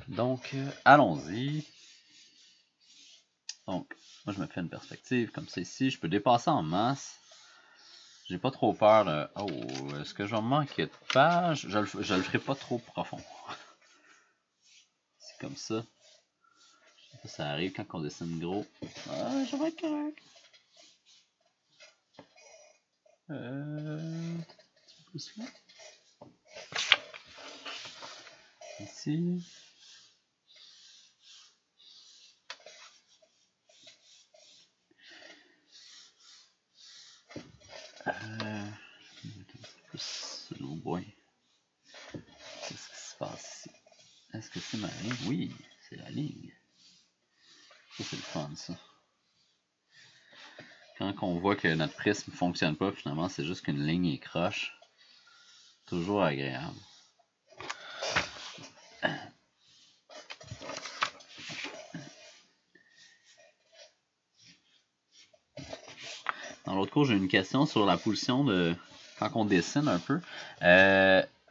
Donc, allons-y. Donc, moi je me fais une perspective comme ça ici. Je peux dépasser en masse. J'ai pas trop peur de... Oh, est-ce que je vais manquer de page? Je le ferai pas trop profond. C'est comme ça. Ça arrive quand on dessine gros. Ah, je vais être correct. Plus là. Ici. Plus low boy. Qu'est-ce qui se passe ici? Est-ce que c'est ma ligne? Oui, c'est la ligne. Ça, c'est le fun, ça. Quand on voit que notre prisme ne fonctionne pas, finalement, c'est juste qu'une ligne est croche. Toujours agréable. Dans l'autre cours, j'ai une question sur la position de quand on dessine un peu.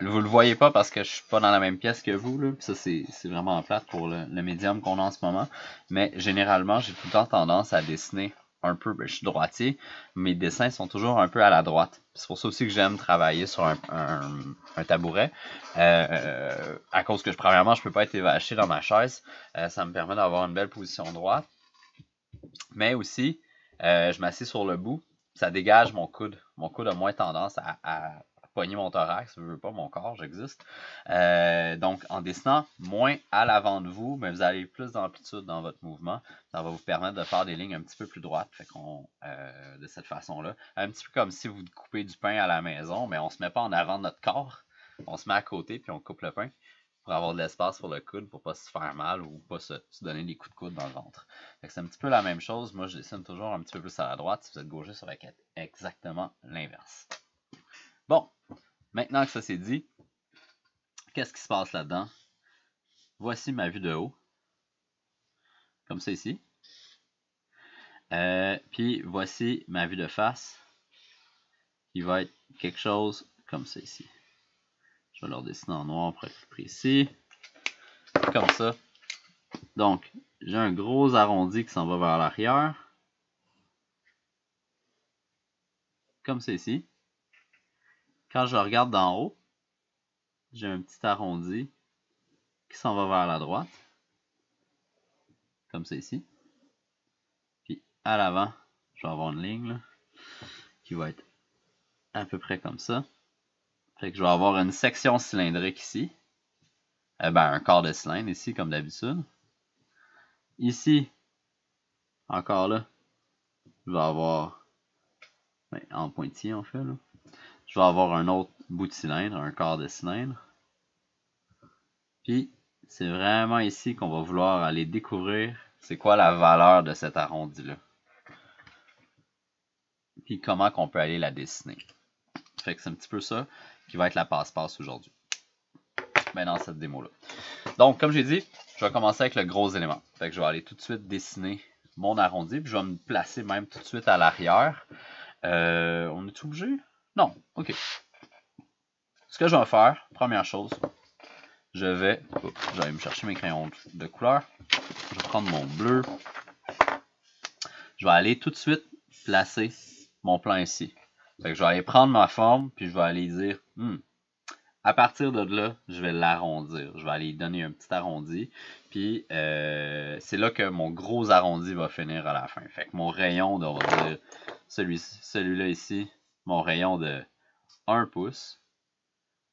Vous le voyez pas parce que je suis pas dans la même pièce que vous, là. Puis ça, c'est vraiment plate pour le médium qu'on a en ce moment. Mais généralement, j'ai tout le temps tendance à dessiner un peu. Ben, je suis droitier. Mes dessins sont toujours un peu à la droite. C'est pour ça aussi que j'aime travailler sur un tabouret. À cause que premièrement, je peux pas être évaché dans ma chaise. Ça me permet d'avoir une belle position droite. Mais aussi, je m'assieds sur le bout. Ça dégage mon coude. Mon coude a moins tendance à pogner mon thorax. Je veux pas mon corps, j'existe. Donc, en dessinant moins à l'avant de vous, mais vous allez plus d'amplitude dans votre mouvement. Ça va vous permettre de faire des lignes un petit peu plus droites. Fait qu'on, de cette façon-là. Un petit peu comme si vous coupez du pain à la maison, mais on ne se met pas en avant de notre corps. On se met à côté puis on coupe le pain pour avoir de l'espace pour le coude, pour pas se faire mal ou pas se donner des coups de coude dans le ventre. C'est un petit peu la même chose. Moi, je dessine toujours un petit peu plus à la droite. Si vous êtes gaucher, ça va être exactement l'inverse. Bon, maintenant que ça c'est dit, qu'est-ce qui se passe là-dedans? Voici ma vue de haut. Comme ça ici. Puis voici ma vue de face. Qui va être quelque chose comme ça ici. Je vais leur dessiner en noir pour être plus précis. Comme ça. Donc, j'ai un gros arrondi qui s'en va vers l'arrière. Comme ça ici. Quand je regarde d'en haut, j'ai un petit arrondi qui s'en va vers la droite. Comme ça ici. Puis à l'avant, je vais avoir une ligne là, qui va être à peu près comme ça. Fait que je vais avoir une section cylindrique ici. Un quart de cylindre ici, comme d'habitude. Ici, encore là, je vais avoir, en pointillé en fait, là, je vais avoir un autre bout de cylindre, un quart de cylindre. Puis, c'est vraiment ici qu'on va vouloir aller découvrir c'est quoi la valeur de cet arrondi-là. Puis comment qu'on peut aller la dessiner. Fait que c'est un petit peu ça qui va être la passe-passe aujourd'hui. Dans cette démo-là. Donc, comme j'ai dit, je vais commencer avec le gros élément. Fait que je vais aller tout de suite dessiner mon arrondi, puis je vais me placer même tout de suite à l'arrière. On est obligé? Non, ok. Ce que je vais faire, première chose, je vais aller me chercher mes crayons de couleur. Je vais prendre mon bleu. Je vais aller tout de suite placer mon plan ici. Fait que je vais aller prendre ma forme, puis je vais aller dire, à partir de là, je vais l'arrondir. Je vais aller donner un petit arrondi. Puis, c'est là que mon gros arrondi va finir à la fin. Fait que mon rayon, on va dire, celui-là ici, mon rayon de 1 pouce,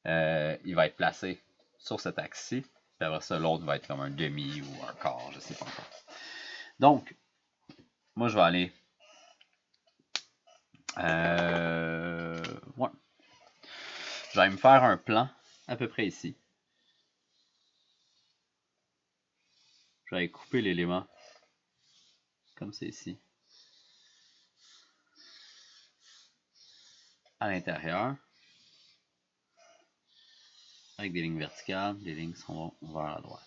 il va être placé sur cet axe-ci. Puis après ça, l'autre va être comme un demi ou un quart, je sais pas encore. Donc, moi, je vais aller... ouais. Je vais me faire un plan à peu près ici. Je vais aller couper l'élément comme c'est ici. À l'intérieur. Avec des lignes verticales, des lignes qui sont vers la droite.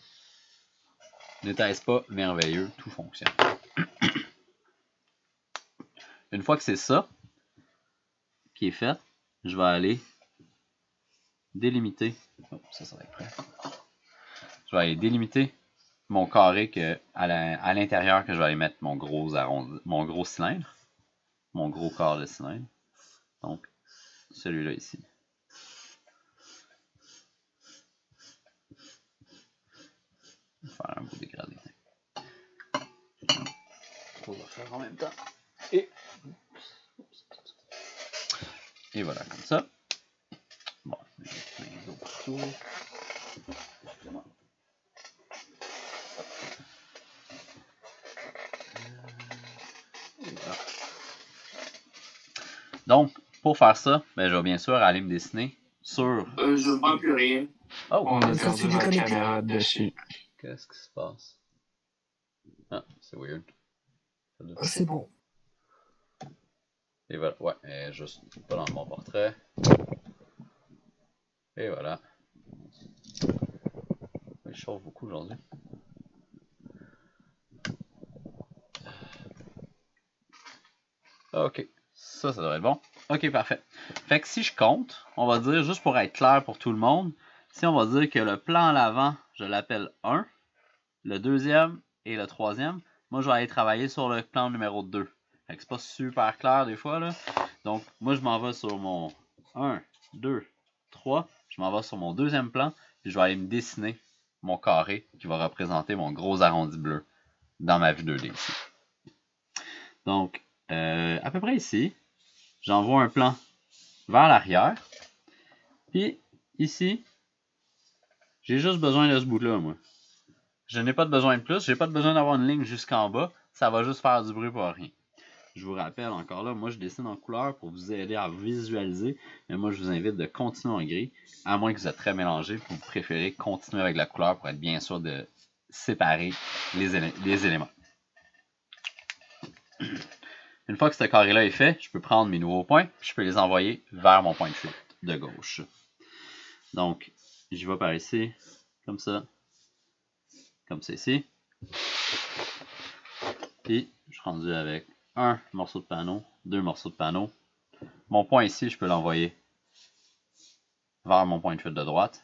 N'était-ce pas merveilleux? Tout fonctionne. Une fois que c'est ça qui est fait, je vais aller délimiter. Oh, ça va être prêt. je vais aller délimiter mon carré que à l'intérieur que je vais aller mettre mon gros cylindre, mon gros quart de cylindre. Donc, celui-là ici. Je vais faire un beau dégradé. On va faire en même temps. Et voilà, comme ça. Bon, plein d'eau partout. Voilà. Donc, pour faire ça, ben, je vais bien sûr aller me dessiner sur... Je vois plus rien. Oh! On a perdu la caméra dessus. Qu'est-ce qui se passe? Ah, c'est weird. C'est bon. Et voilà, ouais, juste pas dans mon portrait. Et voilà. Il chauffe beaucoup aujourd'hui. Ok, ça devrait être bon. Ok, parfait. Fait que si je compte, on va dire, juste pour être clair pour tout le monde, si on va dire que le plan à l'avant, je l'appelle 1, le deuxième et le troisième, moi je vais aller travailler sur le plan numéro 2. Fait que c'est pas super clair des fois, là. Donc, moi je m'en vais sur mon 1, 2, 3, je m'en vais sur mon deuxième plan, puis je vais aller me dessiner mon carré qui va représenter mon gros arrondi bleu dans ma vue 2D ici. Donc, à peu près ici, j'envoie un plan vers l'arrière. Puis, ici, j'ai juste besoin de ce bout-là, moi. Je n'ai pas de besoin de plus. J'ai pas de besoin d'avoir une ligne jusqu'en bas. Ça va juste faire du bruit pour rien. Je vous rappelle encore là, moi je dessine en couleur pour vous aider à visualiser. Mais moi, je vous invite de continuer en gris. À moins que vous êtes très mélangé, vous préférez continuer avec la couleur pour être bien sûr de séparer les éléments. Une fois que ce carré-là est fait, je peux prendre mes nouveaux points, puis je peux les envoyer vers mon point de fuite de gauche. Donc, j'y vais par ici, comme ça ici. Puis, je suis rendu avec un morceau de panneau, deux morceaux de panneau. Mon point ici, je peux l'envoyer vers mon point de fuite de droite.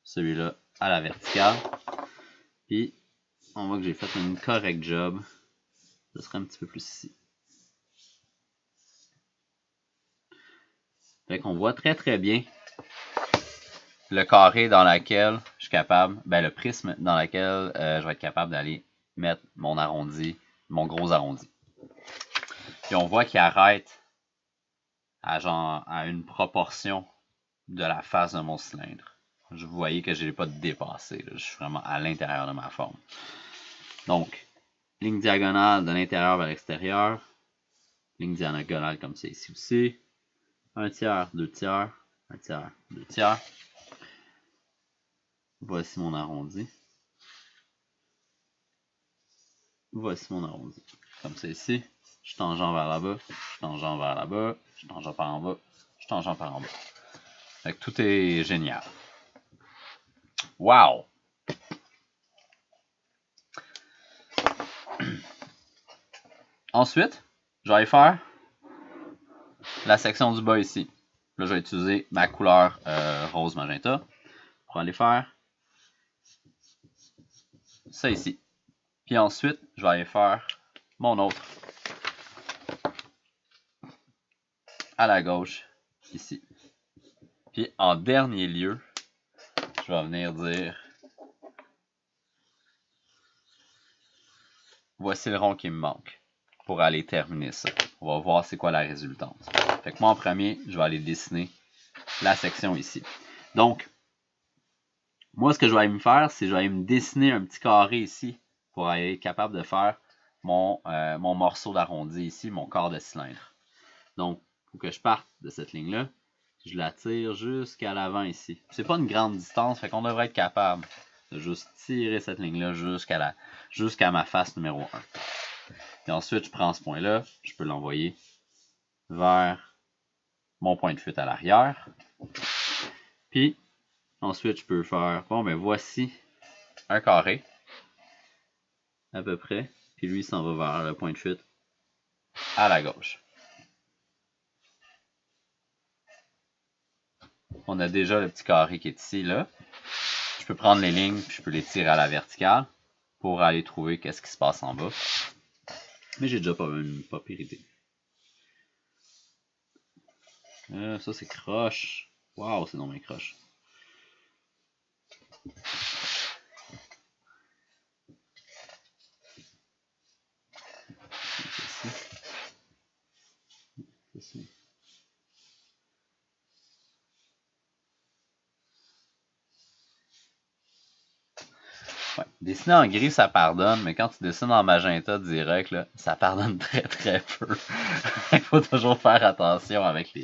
Celui-là à la verticale. Puis, on voit que j'ai fait une correcte job. Ce serait un petit peu plus ici. Fait qu'on voit très très bien le carré dans lequel je suis capable, le prisme dans lequel je vais être capable d'aller mettre mon arrondi, mon gros arrondi. Puis on voit qu'il arrête à une proportion de la face de mon cylindre. Vous voyez que je n'ai pas dépassé. Là. Je suis vraiment à l'intérieur de ma forme. Donc, ligne diagonale de l'intérieur vers l'extérieur. Ligne diagonale comme c'est ici aussi. 1 tiers, 2 tiers, 1 tiers, 2 tiers. Voici mon arrondi. Voici mon arrondi. Comme c'est ici. Je suis tangent vers là-bas. Je suis tangent vers là-bas. Je suis tangent par en bas. Je suis tangent par en bas. Fait que tout est génial. Wow! Ensuite, je vais aller faire la section du bas ici. Là, je vais utiliser ma couleur rose magenta pour aller faire ça ici. Puis ensuite, je vais aller faire mon autre à la gauche ici. Puis en dernier lieu, je vais venir dire voici le rond qui me manque pour aller terminer ça. On va voir c'est quoi la résultante. Fait que moi en premier, je vais aller dessiner la section ici. Donc, moi ce que je vais aller me faire, c'est que je vais aller me dessiner un petit carré ici pour être capable de faire mon morceau d'arrondi ici, mon quart de cylindre. Donc, il faut que je parte de cette ligne-là. Je la tire jusqu'à l'avant ici. C'est pas une grande distance, fait qu'on devrait être capable de juste tirer cette ligne-là jusqu'à ma face numéro 1. Et ensuite, je prends ce point-là, je peux l'envoyer vers mon point de fuite à l'arrière. Puis, ensuite, je peux faire, voici un carré, à peu près. Puis lui, s'en va vers le point de fuite à la gauche. On a déjà le petit carré qui est ici, là. Je je peux prendre les lignes puis je peux les tirer à la verticale pour aller trouver qu'est-ce qui se passe en bas. Mais j'ai déjà pas pire idée. Ça c'est croche. Waouh, c'est non mais croche. Ceci. Ouais. Dessiner en gris, ça pardonne, mais quand tu dessines en magenta direct, là, ça pardonne très très peu. Il faut toujours faire attention avec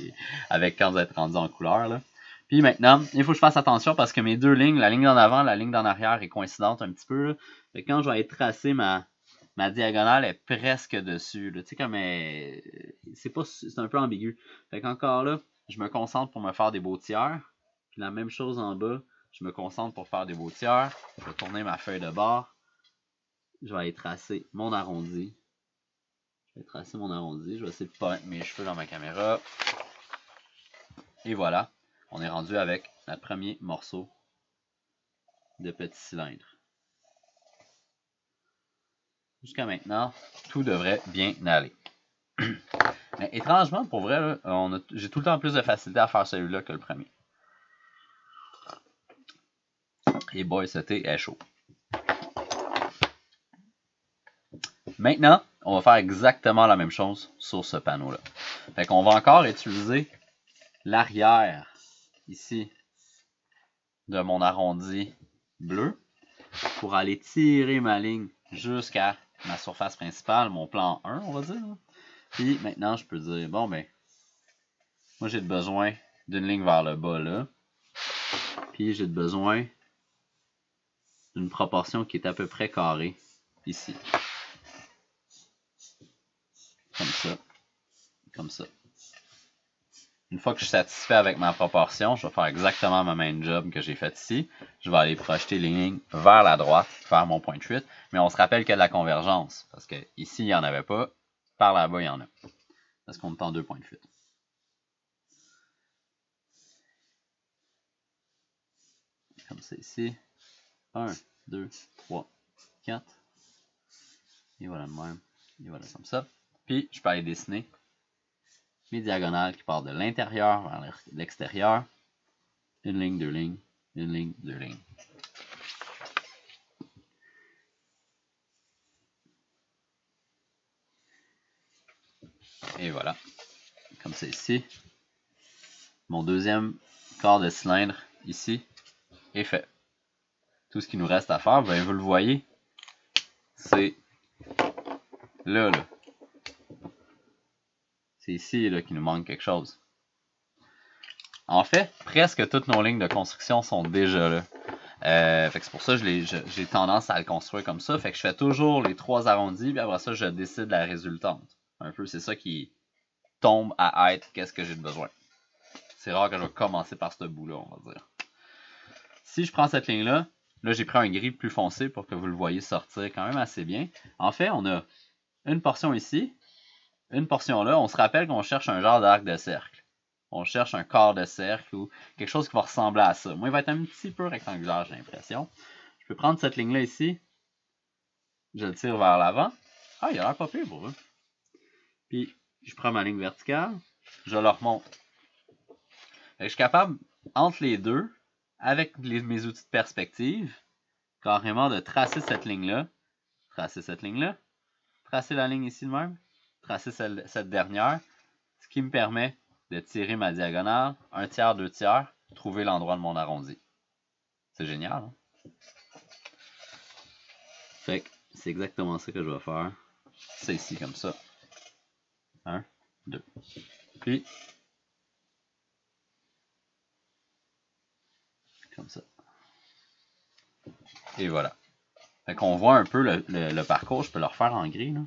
quand vous êtes rendu en couleur. Là. Puis maintenant, il faut que je fasse attention parce que mes deux lignes, la ligne d'en avant, la ligne d'en arrière est coïncidente un petit peu. Là. Fait que quand je vais être tracé, ma diagonale est presque dessus. Tu sais, comme c'est un peu ambigu. Fait qu'encore là, je me concentre pour me faire des beaux tiers. Puis la même chose en bas. Je me concentre pour faire des beaux tiers. Je vais tourner ma feuille de bord. Je vais aller tracer mon arrondi. Je vais tracer mon arrondi. Je vais essayer de ne pas mettre mes cheveux dans ma caméra. Et voilà. On est rendu avec le premier morceau de petit cylindre. Jusqu'à maintenant, tout devrait bien aller. Mais étrangement, pour vrai, j'ai tout le temps plus de facilité à faire celui-là que le premier. Et boy, ce thé est chaud. Maintenant, on va faire exactement la même chose sur ce panneau-là. Fait qu'on va encore utiliser l'arrière, ici, de mon arrondi bleu, pour aller tirer ma ligne jusqu'à ma surface principale, mon plan 1, on va dire. Puis maintenant, je peux dire, bon ben, moi j'ai besoin d'une ligne vers le bas là. Puis j'ai besoin d'une proportion qui est à peu près carrée ici. Comme ça. Comme ça. Une fois que je suis satisfait avec ma proportion, je vais faire exactement ma main job que j'ai fait ici. Je vais aller projeter les lignes vers la droite, faire mon point de fuite. Mais on se rappelle qu'il y a de la convergence. Parce que ici, il n'y en avait pas. Par là-bas, il y en a. Parce qu'on est en 2 points de fuite. Comme ça ici. 1, 2, 3, 4. Et voilà de même. Et voilà comme ça. Puis, je peux aller dessiner mes diagonales qui partent de l'intérieur vers l'extérieur. Une ligne, deux lignes. Une ligne, deux lignes. Et voilà. Comme c'est ici. Mon deuxième quart de cylindre ici est fait. Tout ce qu'il nous reste à faire, ben, vous le voyez, c'est là. C'est ici là, qu'il nous manque quelque chose. En fait, presque toutes nos lignes de construction sont déjà là. Fait que c'est pour ça que j'ai tendance à le construire comme ça. Fait que je fais toujours les 3 arrondis, puis après ça, je décide la résultante. Un peu, c'est ça qui tombe à être qu'est-ce que j'ai de besoin. C'est rare que je vais commencer par ce bout-là, on va dire. Si je prends cette ligne-là, là j'ai pris un gris plus foncé pour que vous le voyez sortir quand même assez bien. En fait, on a une portion ici, une portion là. On se rappelle qu'on cherche un genre d'arc de cercle. On cherche un quart de cercle ou quelque chose qui va ressembler à ça. Moi, il va être un petit peu rectangulaire, j'ai l'impression. Je peux prendre cette ligne-là ici. Je le tire vers l'avant. Ah, il a l'air pas pire pour eux. Puis, je prends ma ligne verticale. Je la remonte. Je suis capable, entre les deux, avec mes outils de perspective, carrément de tracer cette ligne-là. Tracer cette ligne-là. Tracer la ligne ici de même. Tracer cette dernière. Ce qui me permet de tirer ma diagonale, un tiers, 2 tiers, trouver l'endroit de mon arrondi. C'est génial, hein? Fait que c'est exactement ça que je vais faire. C'est ici, comme ça. 1, 2. Puis, comme ça. Et voilà. Fait qu'on voit un peu le parcours. Je peux le refaire en gris, là.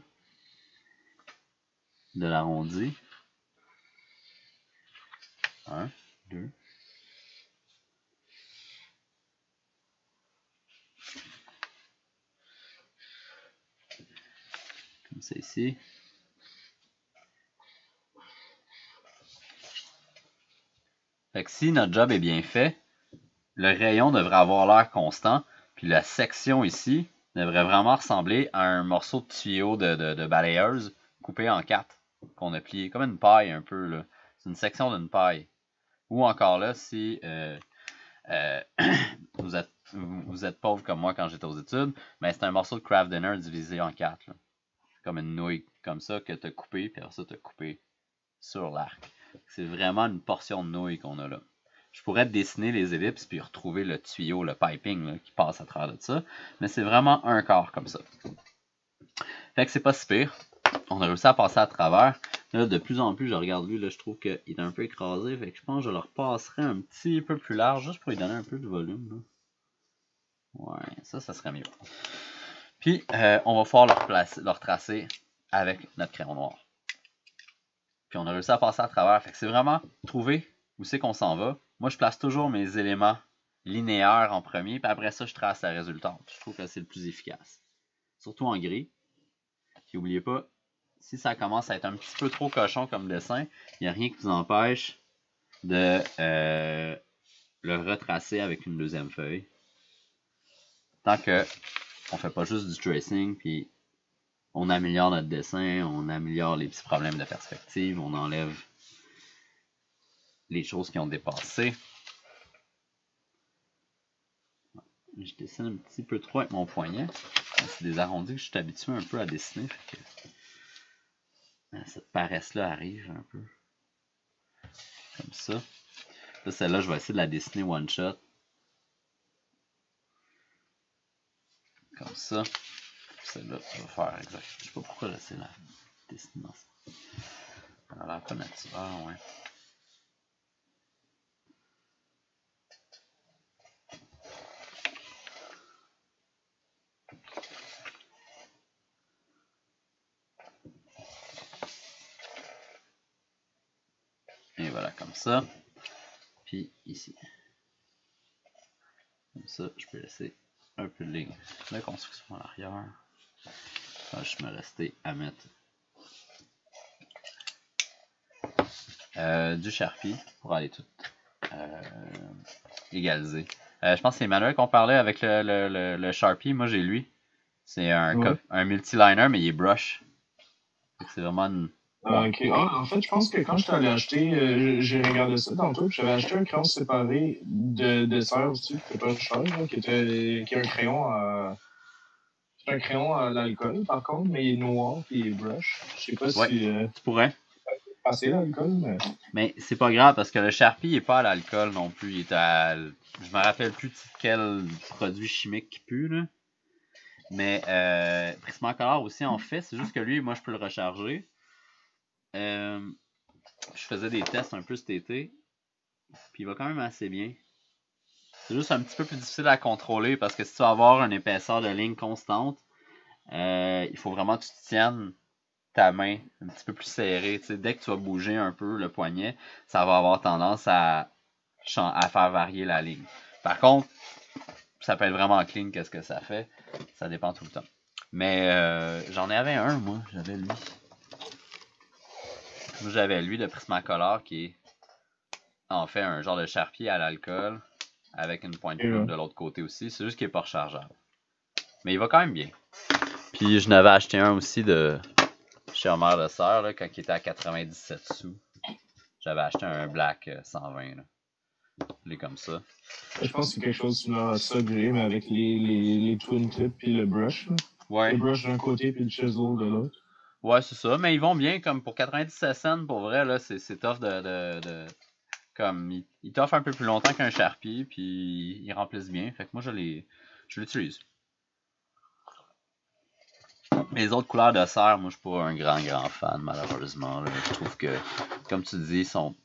De l'arrondi. 1, 2. Comme ça ici. Fait que si notre job est bien fait, le rayon devrait avoir l'air constant, puis la section ici devrait vraiment ressembler à un morceau de tuyau de balayeuse coupé en 4, qu'on a plié, comme une paille un peu, là. C'est une section d'une paille. Ou encore là, si vous êtes pauvre comme moi quand j'étais aux études, mais c'est un morceau de Kraft Dinner divisé en 4, là. Comme une nouille comme ça que tu as coupé, puis après ça, tu as coupé sur l'arc. C'est vraiment une portion de nouille qu'on a là. Je pourrais dessiner les ellipses puis retrouver le tuyau, le piping là, qui passe à travers de ça, mais c'est vraiment un quart comme ça. Fait que c'est pas si pire. On a réussi à passer à travers. Là, de plus en plus, je regarde lui, là, je trouve qu'il est un peu écrasé. Fait que je pense que je le repasserai un petit peu plus large, juste pour lui donner un peu de volume. Là. Ouais, ça serait mieux. Puis, on va pouvoir le retracer avec notre crayon noir. Puis, on a réussi à passer à travers. Fait que c'est vraiment trouver où c'est qu'on s'en va. Moi, je place toujours mes éléments linéaires en premier, puis après ça, je trace la résultante. Je trouve que c'est le plus efficace. Surtout en gris. Puis, n'oubliez pas, si ça commence à être un petit peu trop cochon comme dessin, il n'y a rien qui vous empêche de le retracer avec une deuxième feuille. Tant que on fait pas juste du tracing, puis on améliore notre dessin, on améliore les petits problèmes de perspective, on enlève les choses qui ont dépassé. Je dessine un petit peu trop avec mon poignet. C'est des arrondis que je suis habitué un peu à dessiner. Fait que cette paresse-là arrive un peu. Comme ça. Là, celle-là, je vais essayer de la dessiner one shot. Comme ça. Celle-là, je vais faire exact. Je sais pas pourquoi j'essaie de la dessiner dans ça. Elle a l'air pas naturelle, ouais. Et voilà, comme ça. Puis ici. Comme ça, je peux laisser un peu de ligne de construction à l'arrière. Je vais juste me rester à mettre du Sharpie pour aller tout égaliser. Je pense que c'est Emmanuel qu'on parlait avec le Sharpie. Moi, j'ai lui. C'est un multiliner, mais il est brush. C'est vraiment une... Ok. Ah, en fait, je pense que quand je t'avais acheté, j'ai regardé ça tantôt, j'avais acheté un crayon séparé de serre aussi, qui était pas cher, là, qui est un crayon à... C'est un crayon à l'alcool, par contre, mais il est noir et il est brush. Je sais pas si... Tu pourrais. Passer l'alcool, mais c'est pas grave, parce que le Sharpie il est pas à l'alcool non plus. Il est à... Je me rappelle plus de quel produit chimique qui pue, là. Mais Prismacolor aussi en fait, c'est juste que lui, moi je peux le recharger. Je faisais des tests un peu cet été, puis il va quand même assez bien. C'est juste un petit peu plus difficile à contrôler parce que si tu veux avoir une épaisseur de ligne constante, il faut vraiment que tu tiennes ta main un petit peu plus serrée. Tu sais, dès que tu vas bouger un peu le poignet, ça va avoir tendance à faire varier la ligne. Par contre, ça peut être vraiment clean, qu'est-ce que ça fait. Ça dépend tout le temps. Mais j'en avais un, moi. J'avais lui. Moi, j'avais lui de Prismacolor qui est en fait un genre de Sharpie à l'alcool avec une pointe plume de l'autre côté aussi. C'est juste qu'il n'est pas rechargeable. Mais il va quand même bien. Puis je n'avais acheté un aussi de chez Homer de Sœur là, quand il était à 97 sous. J'avais acheté un Black 120. Là. Il est comme ça. Je pense que c'est quelque chose similaire à ça, mais avec les twin tips puis le brush. Là. Ouais. Le brush d'un côté puis le chisel de l'autre. Ouais, c'est ça. Mais ils vont bien comme pour 97 cents pour vrai. Là, c'est tough comme ils t'offrent un peu plus longtemps qu'un Sharpie puis ils remplissent bien. Fait que moi je l'utilise. Les autres couleurs de serre, moi je suis pas un grand fan malheureusement. Là. Je trouve que, comme tu dis, ils sont